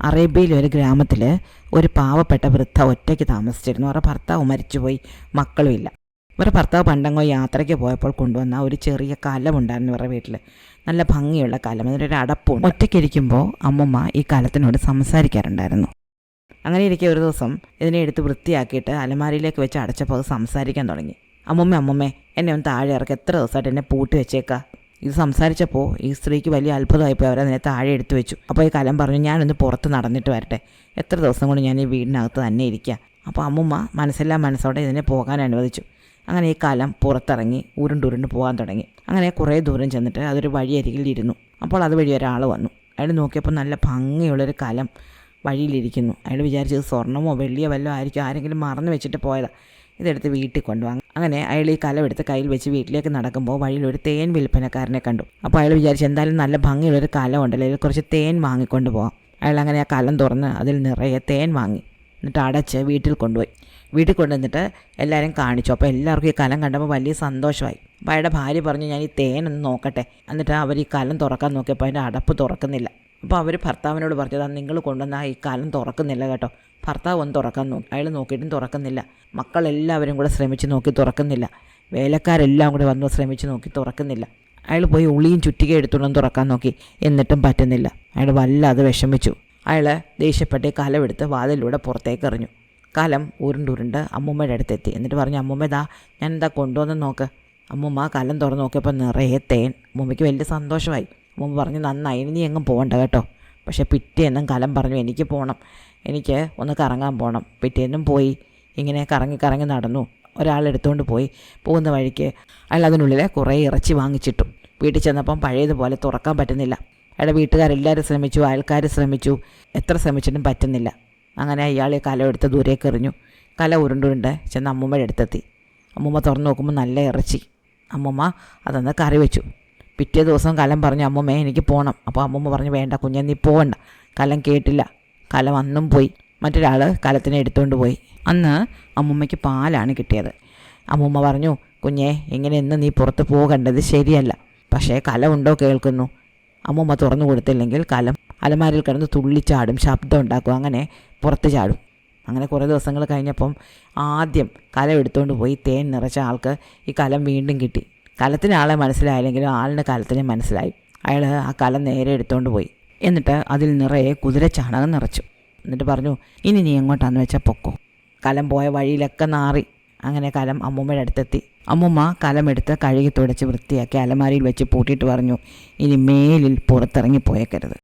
അറേബ്യയിലെ ഒരു ഗ്രാമത്തിൽ ഒരു പാവപ്പെട്ട വൃദ്ധ ഒറ്റയ്ക്ക് താമസിച്ചിരുന്നു. അവരുടെ ഭർത്താവ് മരിച്ചുപോയി, മക്കളുമില്ല. ഇവരുടെ ഭർത്താവ് പണ്ടങ്ങോ യാത്രയ്ക്ക് പോയപ്പോൾ കൊണ്ടുവന്ന ഒരു ചെറിയ കലമുണ്ടായിരുന്നു ഇവരുടെ വീട്ടിൽ. നല്ല ഭംഗിയുള്ള കലം, അതിനൊരു അടപ്പുണ്ട്. ഒറ്റയ്ക്കിരിക്കുമ്പോൾ അമ്മമ്മ ഈ കലത്തിനോട് സംസാരിക്കാറുണ്ടായിരുന്നു. അങ്ങനെ ഇരിക്കെ ഒരു ദിവസം ഇതിനെ എടുത്ത് വൃത്തിയാക്കിയിട്ട് അലമാരിയിലേക്ക് വെച്ച് അടച്ചപ്പോൾ അത് സംസാരിക്കാൻ തുടങ്ങി. അമ്മമ്മേ എന്നെ ഒന്ന് താഴെ ഇറക്കി, എത്ര ദിവസമായിട്ട് എന്നെ പൂട്ടി വെച്ചേക്കാ. ഇത് സംസാരിച്ചപ്പോൾ ഈ സ്ത്രീക്ക് വലിയ അത്ഭുതമായിപ്പോയി. അവരതിനെ താഴെ എടുത്തു വെച്ചു. അപ്പോൾ ഈ കലം പറഞ്ഞു, ഞാനൊന്ന് പുറത്ത് നടന്നിട്ട് വരട്ടെ, എത്ര ദിവസം കൊണ്ട് ഞാൻ ഈ വീടിനകത്ത് തന്നെ ഇരിക്കുക. അപ്പോൾ അമ്മമ്മ മനസ്സോടെ ഇതിനെ പോകാൻ അനുവദിച്ചു. അങ്ങനെ ഈ കലം പുറത്തിറങ്ങി ഉരുണ്ടുരുണ്ട് പോകാൻ തുടങ്ങി. അങ്ങനെ കുറേ ദൂരം ചെന്നിട്ട് അതൊരു വഴിയരികിൽ ഇരുന്നു. അപ്പോൾ അതുവഴി ഒരാൾ വന്നു. അയാൾ നോക്കിയപ്പോൾ നല്ല ഭംഗിയുള്ളൊരു കലം വഴിയിലിരിക്കുന്നു. അയാൾ വിചാരിച്ചത് സ്വർണ്ണമോ വെള്ളിയോ വല്ലതും ആയിരിക്കും, ആരെങ്കിലും മറന്നു വെച്ചിട്ട് പോയതാണ്. ഇതെടുത്ത് വീട്ടിൽ കൊണ്ടുപോകാം. അങ്ങനെ അയാൾ ഈ കലം എടുത്ത് കയ്യിൽ വെച്ച് വീട്ടിലേക്ക് നടക്കുമ്പോൾ വഴിയിൽ ഒരു തേൻ വിൽപ്പനക്കാരനെ കണ്ടു. അപ്പോൾ അയാൾ വിചാരിച്ചു, എന്തായാലും നല്ല ഭംഗിയുള്ളൊരു കലം ഉണ്ടല്ലോ, ഇതിൽ കുറച്ച് തേൻ വാങ്ങിക്കൊണ്ട് പോകാം. അയാൾ അങ്ങനെ ആ കലം തുറന്ന് അതിൽ നിറയെ തേൻ വാങ്ങി, എന്നിട്ട് അടച്ച് വീട്ടിൽ കൊണ്ടുപോയി. വീട്ടിൽ കൊണ്ടുവന്നിട്ട് എല്ലാവരും കാണിച്ചു. അപ്പോൾ എല്ലാവർക്കും ഈ കലം കണ്ടപ്പോൾ വലിയ സന്തോഷമായി. അപ്പോൾ അയാളുടെ ഭാര്യ പറഞ്ഞു, ഞാൻ ഈ തേനൊന്ന് നോക്കട്ടെ. എന്നിട്ട് അവർ ഈ കലം തുറക്കാൻ നോക്കിയപ്പോൾ അതിൻ്റെ അടപ്പ് തുറക്കുന്നില്ല. അപ്പോൾ അവർ ഭർത്താവിനോട് പറഞ്ഞത്, നിങ്ങൾ കൊണ്ടുവന്ന ഈ കലം തുറക്കുന്നില്ല കേട്ടോ. ഭർത്താവ് ഒന്ന് തുറക്കാൻ നോക്കി. അയാൾ നോക്കിയിട്ടും തുറക്കുന്നില്ല. മക്കളെല്ലാവരും കൂടെ ശ്രമിച്ച് നോക്കി തുറക്കുന്നില്ല. വേലക്കാരെല്ലാം കൂടെ വന്ന് ശ്രമിച്ച് നോക്കി തുറക്കുന്നില്ല. അയാൾ പോയി ഉളിയും ചുറ്റിക എടുത്തുകൊണ്ടൊന്ന് തുറക്കാൻ നോക്കി, എന്നിട്ടും പറ്റുന്നില്ല. അയാൾ വല്ലാതെ വിഷമിച്ചു. അയാൾ ദേഷ്യപ്പെട്ട് കലം എടുത്ത് വാതിലൂടെ പുറത്തേക്ക് എറിഞ്ഞു. കലം ഉരുണ്ടുരുണ്ട് അമ്മൂമ്മയുടെ അടുത്തെത്തി. എന്നിട്ട് പറഞ്ഞു, അമ്മൂമ്മ ഇതാ ഞാൻ എന്താ കൊണ്ടുവന്ന് നോക്ക്. അമ്മൂമ്മ കലം തുറന്ന് നോക്കിയപ്പോൾ നിറയെ തേൻ. അമ്മൂമ്മയ്ക്ക് വലിയ സന്തോഷമായി. അമ്മൂമ്മ പറഞ്ഞു, നന്നായി, നീ എങ്ങും പോകണ്ട കേട്ടോ. പക്ഷേ പിറ്റേന്നും കലം പറഞ്ഞു, എനിക്ക് പോകണം, എനിക്ക് ഒന്ന് കറങ്ങാൻ പോകണം. പിറ്റേന്നും പോയി ഇങ്ങനെ കറങ്ങി നടന്നു. ഒരാളെടുത്തുകൊണ്ട് പോയി. പോകുന്ന വഴിക്ക് അയാൾ അതിനുള്ളിൽ കുറേ ഇറച്ചി വാങ്ങിച്ചിട്ടു. വീട്ടിൽ ചെന്നപ്പം പഴയതുപോലെ തുറക്കാൻ പറ്റുന്നില്ല. അയാളുടെ വീട്ടുകാരെല്ലാവരും ശ്രമിച്ചു, അയൽക്കാർ ശ്രമിച്ചു, എത്ര ശ്രമിച്ചിട്ടും പറ്റുന്നില്ല. അങ്ങനെ അയാൾ ഈ കലം എടുത്ത് ദൂരേക്ക് എറിഞ്ഞു. കല ഉരുണ്ടുരുണ്ട് ചെന്ന് അമ്മൂമ്മയുടെ അടുത്തെത്തി. അമ്മൂമ്മ തുറന്ന് നോക്കുമ്പോൾ നല്ല ഇറച്ചി. അമ്മൂമ്മ അതൊന്ന് കറി വെച്ചു. പിറ്റേ ദിവസം കലം പറഞ്ഞു, അമ്മൂമ്മേ എനിക്ക് പോകണം. അപ്പോൾ അമ്മൂമ്മ പറഞ്ഞു, വേണ്ട കുഞ്ഞെ, നീ പോകണ്ട. കലം കേട്ടില്ല. കലം അന്നും പോയി. മറ്റൊരാൾ കലത്തിനെ എടുത്തുകൊണ്ട് പോയി. അന്ന് അമ്മൂമ്മയ്ക്ക് പാലാണ് കിട്ടിയത്. അമ്മൂമ്മ പറഞ്ഞു, കുഞ്ഞെ, ഇങ്ങനെ ഇന്ന് നീ പുറത്ത് പോകേണ്ടത് ശരിയല്ല. പക്ഷേ കലമുണ്ടോ കേൾക്കുന്നു. അമ്മൂമ്മ തുറന്നു കൊടുത്തില്ലെങ്കിൽ കലം അലമാരിൽ കിടന്ന് തുള്ളിച്ചാടും, ശബ്ദം ഉണ്ടാക്കും, അങ്ങനെ പുറത്ത് ചാടും. അങ്ങനെ കുറേ ദിവസങ്ങൾ കഴിഞ്ഞപ്പം ആദ്യം കലം എടുത്തുകൊണ്ട് പോയി തേൻ നിറച്ച ആൾക്ക് ഈ കലം വീണ്ടും കിട്ടി. കലത്തിന് ആളെ മനസ്സിലായില്ലെങ്കിലും ആളിന് കലത്തിനെ മനസ്സിലായി. അയാൾ ആ കലം നേരെ എടുത്തുകൊണ്ട് പോയി. എന്നിട്ട് അതിൽ നിറയെ കുതിര ചാണകം നിറച്ചു. എന്നിട്ട് പറഞ്ഞു, ഇനി നീ എങ്ങോട്ടാന്ന് വെച്ചാൽ പൊക്കോ. കലം പോയ വഴിയിലൊക്കെ നാറി. അങ്ങനെ കലം അമ്മൂമ്മയുടെ അടുത്തെത്തി. അമ്മൂമ്മ കലമെടുത്ത് കഴുകി തുടച്ച് വൃത്തിയാക്കി അലമാരിയിൽ വെച്ച് പൂട്ടിയിട്ട് പറഞ്ഞു, ഇനി മേലിൽ പുറത്തിറങ്ങി പോയേക്കരുത്.